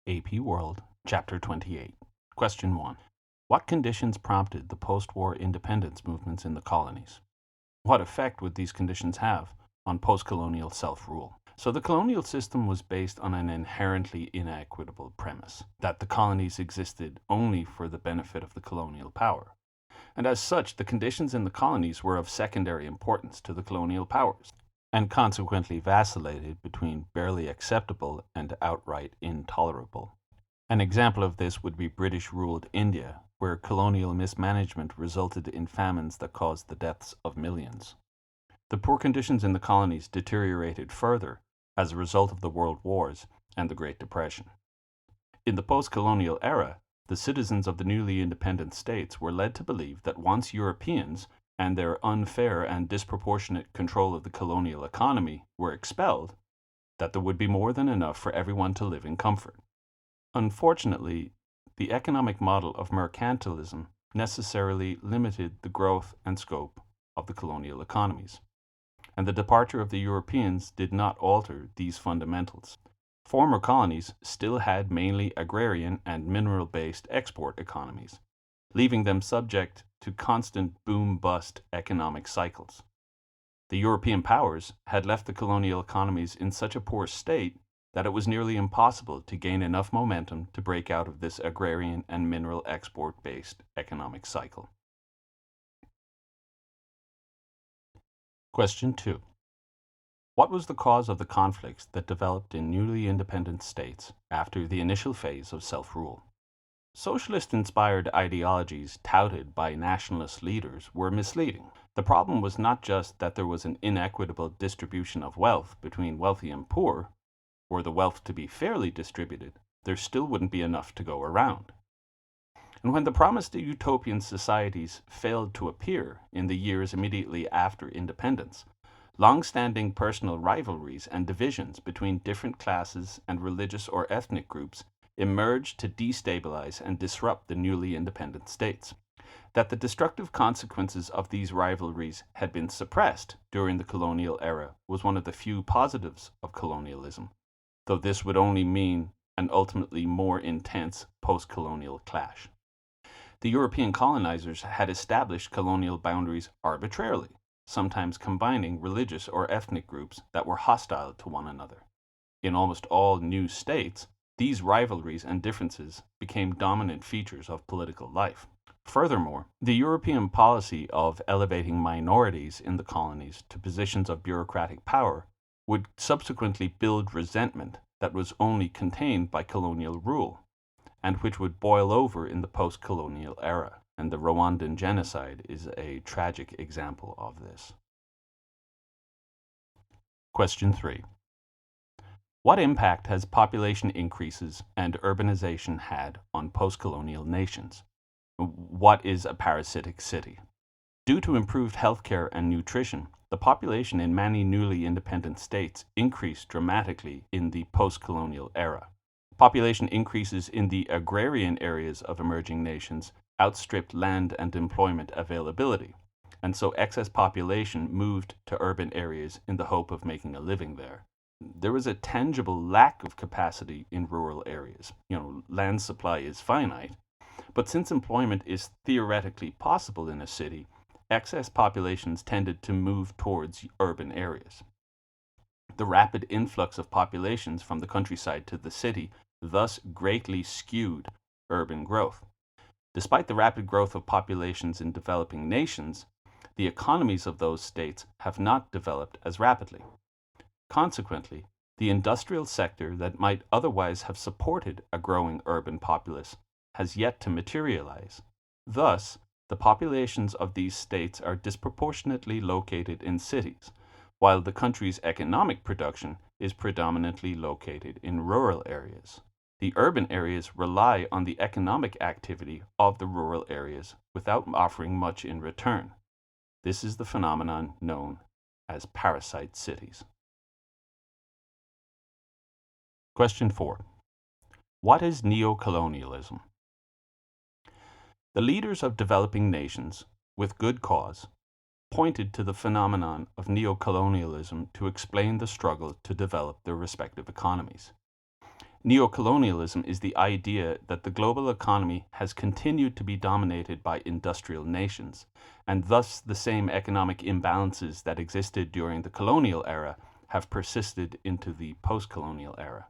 AP World, Chapter 28. Question 1. What conditions prompted the post-war independence movements in the colonies? What effect would these conditions have on post-colonial self-rule? So the colonial system was based on an inherently inequitable premise, that the colonies existed only for the benefit of the colonial power. And as such, the conditions in the colonies were of secondary importance to the colonial powers, and consequently vacillated between barely acceptable and outright intolerable. An example of this would be British-ruled India, where colonial mismanagement resulted in famines that caused the deaths of millions. The poor conditions in the colonies deteriorated further as a result of the World Wars and the Great Depression. In the post-colonial era, the citizens of the newly independent states were led to believe that once Europeans and their unfair and disproportionate control of the colonial economy were expelled, that there would be more than enough for everyone to live in comfort. Unfortunately, the economic model of mercantilism necessarily limited the growth and scope of the colonial economies, and the departure of the Europeans did not alter these fundamentals. Former colonies still had mainly agrarian and mineral-based export economies, leaving them subject to constant boom-bust economic cycles. The European powers had left the colonial economies in such a poor state that it was nearly impossible to gain enough momentum to break out of this agrarian and mineral export-based economic cycle. Question 2. What was the cause of the conflicts that developed in newly independent states after the initial phase of self-rule? Socialist-inspired ideologies touted by nationalist leaders were misleading. The problem was not just that there was an inequitable distribution of wealth between wealthy and poor. Were the wealth to be fairly distributed, there still wouldn't be enough to go around. And when the promised utopian societies failed to appear in the years immediately after independence, long-standing personal rivalries and divisions between different classes and religious or ethnic groups emerged to destabilize and disrupt the newly independent states. That the destructive consequences of these rivalries had been suppressed during the colonial era was one of the few positives of colonialism, though this would only mean an ultimately more intense post-colonial clash. The European colonizers had established colonial boundaries arbitrarily, sometimes combining religious or ethnic groups that were hostile to one another. In almost all new states, these rivalries and differences became dominant features of political life. Furthermore, the European policy of elevating minorities in the colonies to positions of bureaucratic power would subsequently build resentment that was only contained by colonial rule, and which would boil over in the post-colonial era. And the Rwandan genocide is a tragic example of this. Question 3. What impact has population increases and urbanization had on post-colonial nations? What is a parasitic city? Due to improved healthcare and nutrition, the population in many newly independent states increased dramatically in the post-colonial era. Population increases in the agrarian areas of emerging nations outstripped land and employment availability, and so excess population moved to urban areas in the hope of making a living there. There was a tangible lack of capacity in rural areas. Land supply is finite, but since employment is theoretically possible in a city, excess populations tended to move towards urban areas. The rapid influx of populations from the countryside to the city thus greatly skewed urban growth. Despite the rapid growth of populations in developing nations, the economies of those states have not developed as rapidly. Consequently, the industrial sector that might otherwise have supported a growing urban populace has yet to materialize. Thus, the populations of these states are disproportionately located in cities, while the country's economic production is predominantly located in rural areas. The urban areas rely on the economic activity of the rural areas without offering much in return. This is the phenomenon known as parasite cities. Question 4. What is neocolonialism? The leaders of developing nations, with good cause, pointed to the phenomenon of neocolonialism to explain the struggle to develop their respective economies. Neocolonialism is the idea that the global economy has continued to be dominated by industrial nations, and thus the same economic imbalances that existed during the colonial era have persisted into the post-colonial era.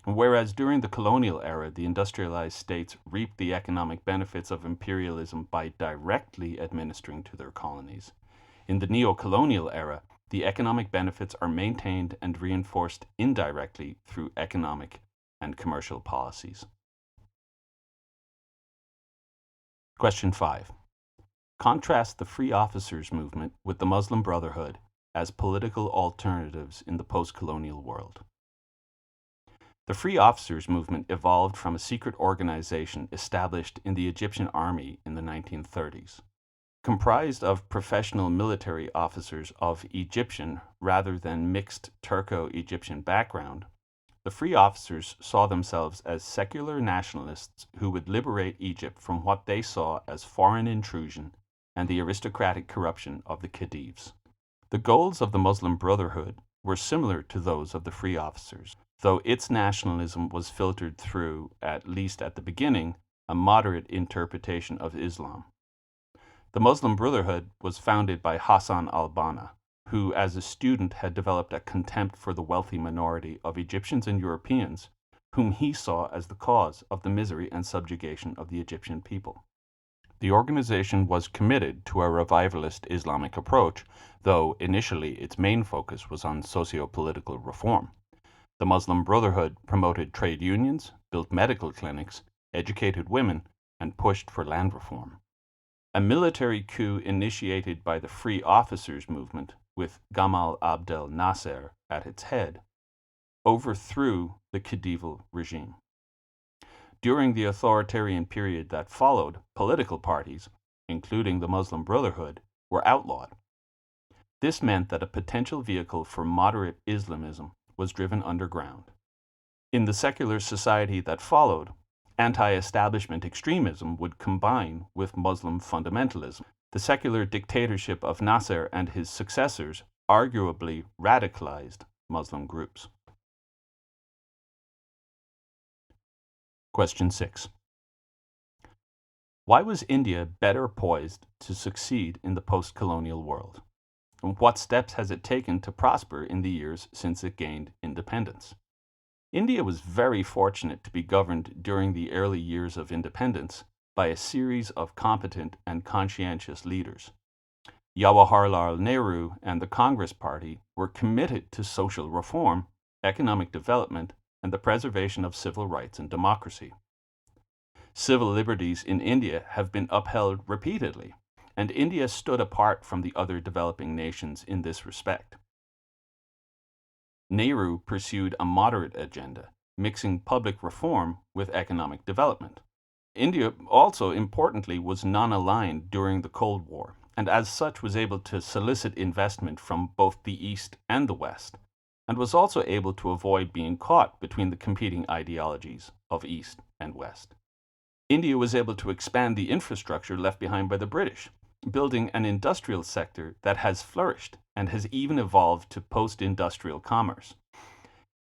Whereas during the colonial era, the industrialized states reaped the economic benefits of imperialism by directly administering to their colonies, in the neo-colonial era, the economic benefits are maintained and reinforced indirectly through economic and commercial policies. Question 5. Contrast the Free Officers movement with the Muslim Brotherhood as political alternatives in the post-colonial world. The Free Officers movement evolved from a secret organization established in the Egyptian army in the 1930s. Comprised of professional military officers of Egyptian rather than mixed Turco-Egyptian background, the Free Officers saw themselves as secular nationalists who would liberate Egypt from what they saw as foreign intrusion and the aristocratic corruption of the Khedives. The goals of the Muslim Brotherhood were similar to those of the Free Officers, though its nationalism was filtered through, at least at the beginning, a moderate interpretation of Islam. The Muslim Brotherhood was founded by Hassan al-Banna, who as a student had developed a contempt for the wealthy minority of Egyptians and Europeans, whom he saw as the cause of the misery and subjugation of the Egyptian people. The organization was committed to a revivalist Islamic approach, though initially its main focus was on socio-political reform. The Muslim Brotherhood promoted trade unions, built medical clinics, educated women, and pushed for land reform. A military coup initiated by the Free Officers movement, with Gamal Abdel Nasser at its head, overthrew the Khedival regime. During the authoritarian period that followed, political parties, including the Muslim Brotherhood, were outlawed. This meant that a potential vehicle for moderate Islamism was driven underground. In the secular society that followed, anti-establishment extremism would combine with Muslim fundamentalism. The secular dictatorship of Nasser and his successors arguably radicalized Muslim groups. Question 6. Why was India better poised to succeed in the post-colonial world? And what steps has it taken to prosper in the years since it gained independence? India was very fortunate to be governed during the early years of independence by a series of competent and conscientious leaders. Jawaharlal Nehru and the Congress Party were committed to social reform, economic development, and the preservation of civil rights and democracy. Civil liberties in India have been upheld repeatedly, and India stood apart from the other developing nations in this respect. Nehru pursued a moderate agenda, mixing public reform with economic development. India also, importantly, was non-aligned during the Cold War, and as such was able to solicit investment from both the East and the West, and was also able to avoid being caught between the competing ideologies of East and West. India was able to expand the infrastructure left behind by the British, building an industrial sector that has flourished and has even evolved to post-industrial commerce.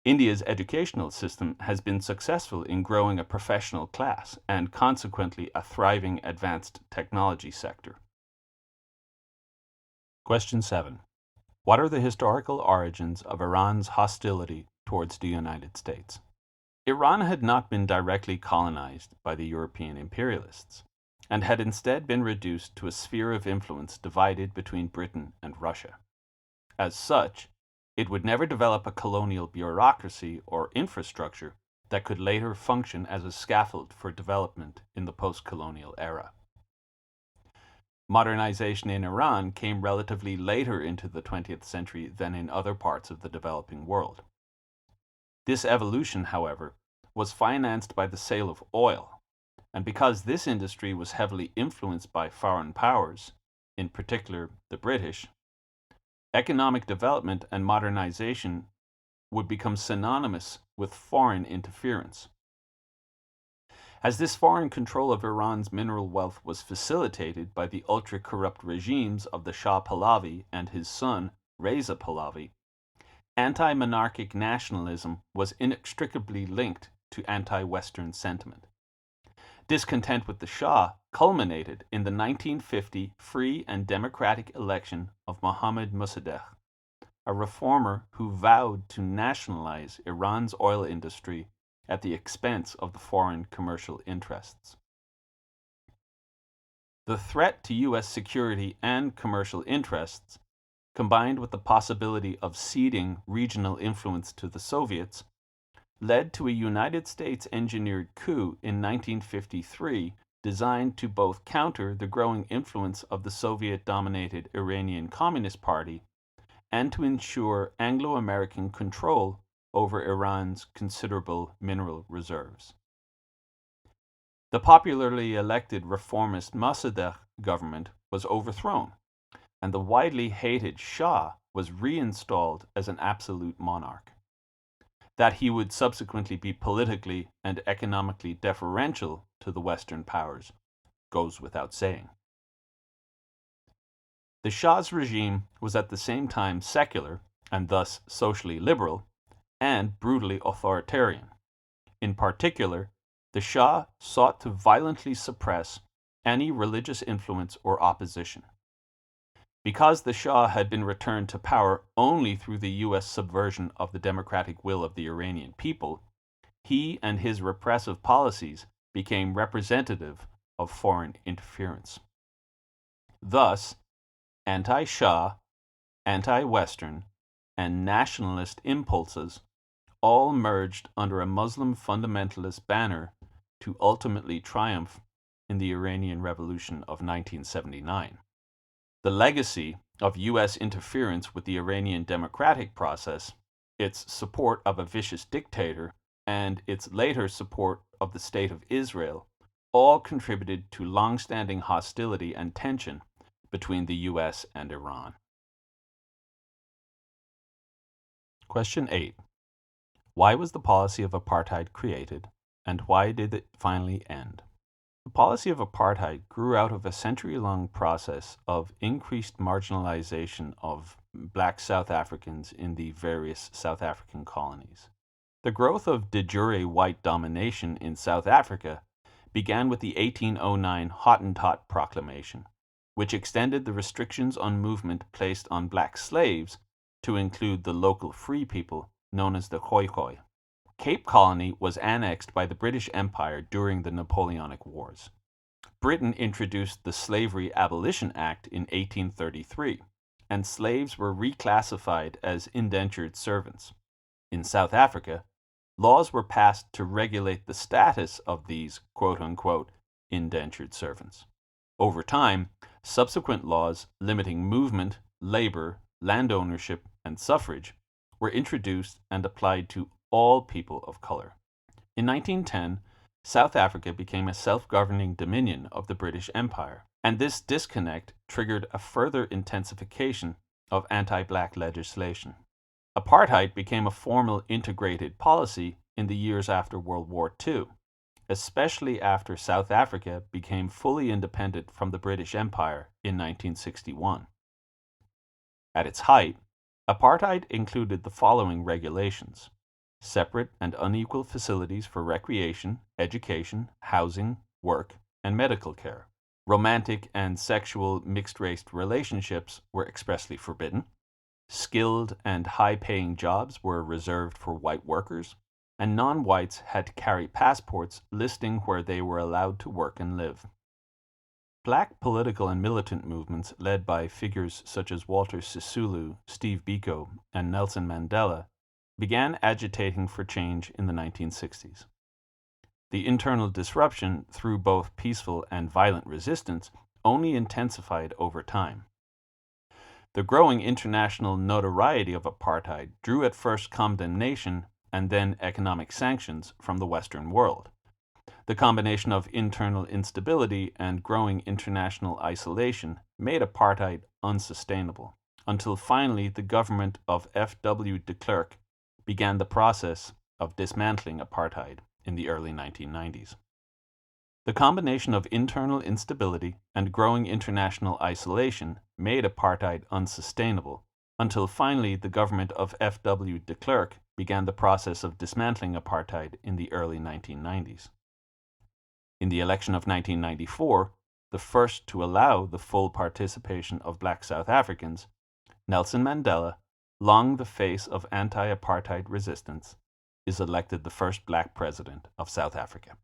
India's educational system has been successful in growing a professional class and consequently a thriving advanced technology sector. Question 7. What are the historical origins of Iran's hostility towards the United States? Iran had not been directly colonized by the European imperialists, and had instead been reduced to a sphere of influence divided between Britain and Russia. As such, it would never develop a colonial bureaucracy or infrastructure that could later function as a scaffold for development in the post-colonial era. Modernization in Iran came relatively later into the 20th century than in other parts of the developing world. This evolution, however, was financed by the sale of oil, and because this industry was heavily influenced by foreign powers, in particular the British, economic development and modernization would become synonymous with foreign interference. As this foreign control of Iran's mineral wealth was facilitated by the ultra-corrupt regimes of the Shah Pahlavi and his son, Reza Pahlavi, anti-monarchic nationalism was inextricably linked to anti-Western sentiment. Discontent with the Shah culminated in the 1950 free and democratic election of Mohammad Mossadegh, a reformer who vowed to nationalize Iran's oil industry at the expense of the foreign commercial interests. The threat to U.S. security and commercial interests, combined with the possibility of ceding regional influence to the Soviets, led to a United States-engineered coup in 1953 designed to both counter the growing influence of the Soviet-dominated Iranian Communist Party and to ensure Anglo-American control over Iran's considerable mineral reserves. The popularly elected reformist Mossadegh government was overthrown, and the widely hated Shah was reinstalled as an absolute monarch. That he would subsequently be politically and economically deferential to the Western powers goes without saying. The Shah's regime was at the same time secular, and thus socially liberal, and brutally authoritarian. In particular, the Shah sought to violently suppress any religious influence or opposition. Because the Shah had been returned to power only through the U.S. subversion of the democratic will of the Iranian people, he and his repressive policies became representative of foreign interference. Thus, anti-Shah, anti-Western, and nationalist impulses all merged under a Muslim fundamentalist banner to ultimately triumph in the Iranian Revolution of 1979. The legacy of U.S. interference with the Iranian democratic process, its support of a vicious dictator, and its later support of the State of Israel all contributed to long-standing hostility and tension between the U.S. and Iran. Question 8. Why was the policy of apartheid created, and why did it finally end? The policy of apartheid grew out of a century-long process of increased marginalization of black South Africans in the various South African colonies. The growth of de jure white domination in South Africa began with the 1809 Hottentot Proclamation, which extended the restrictions on movement placed on black slaves to include the local free people known as the Khoikhoi. Cape Colony was annexed by the British Empire during the Napoleonic Wars. Britain introduced the Slavery Abolition Act in 1833, and slaves were reclassified as indentured servants. In South Africa, laws were passed to regulate the status of these quote-unquote indentured servants. Over time, subsequent laws limiting movement, labor, land ownership, and suffrage were introduced and applied to all people of color. In 1910, South Africa became a self-governing dominion of the British Empire, and this disconnect triggered a further intensification of anti-black legislation. Apartheid became a formal integrated policy in the years after World War II, especially after South Africa became fully independent from the British Empire in 1961. At its height, apartheid included the following regulations: separate and unequal facilities for recreation, education, housing, work, and medical care. Romantic and sexual mixed-race relationships were expressly forbidden. Skilled and high-paying jobs were reserved for white workers, and non-whites had to carry passports listing where they were allowed to work and live. Black political and militant movements led by figures such as Walter Sisulu, Steve Biko, and Nelson Mandela began agitating for change in the 1960s. The internal disruption through both peaceful and violent resistance only intensified over time. The growing international notoriety of apartheid drew at first condemnation and then economic sanctions from the Western world. The combination of internal instability and growing international isolation made apartheid unsustainable, until finally the government of F.W. de Klerk began the process of dismantling apartheid in the early 1990s. The combination of internal instability and growing international isolation made apartheid unsustainable until finally the government of F.W. de Klerk began the process of dismantling apartheid in the early 1990s. In the election of 1994, the first to allow the full participation of black South Africans, Nelson Mandela, long the face of anti-apartheid resistance, is elected the first black president of South Africa.